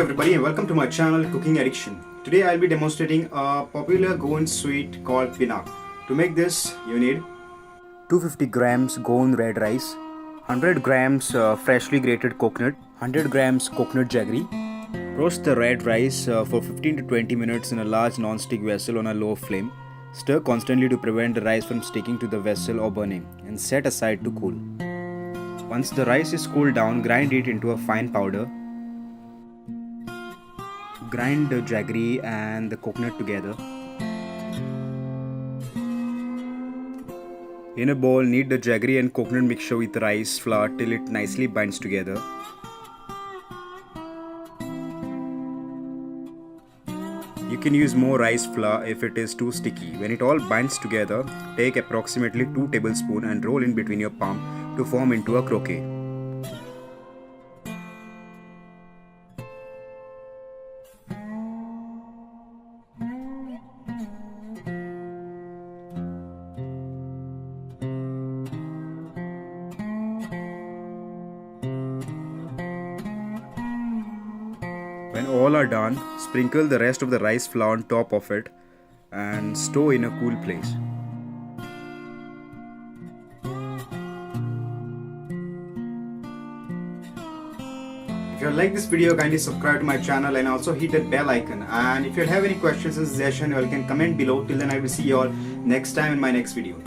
everybody and welcome to my channel Cooking Addiction. Today I'll be demonstrating a popular Goan sweet called Pinac. To make this you need 250 grams Goan Red Rice, 100 grams freshly grated coconut, 100 grams coconut jaggery. Roast the red rice for 15 to 20 minutes in a large non-stick vessel on a low flame. Stir constantly to prevent the rice from sticking to the vessel or burning, and set aside to cool. Once the rice is cooled down, grind it into a fine powder. Grind the jaggery and the coconut together. In a bowl, knead the jaggery and coconut mixture with rice flour till it nicely binds together. You can use more rice flour if it is too sticky. When it all binds together, take approximately 2 tablespoons and roll in between your palm to form into a croquette. When all are done, sprinkle the rest of the rice flour on top of it and store in a cool place. If you like this video, kindly subscribe to my channel and also hit that bell icon. And if you have any questions or suggestions, you can comment below. Till then, I will see you all next time in my next video.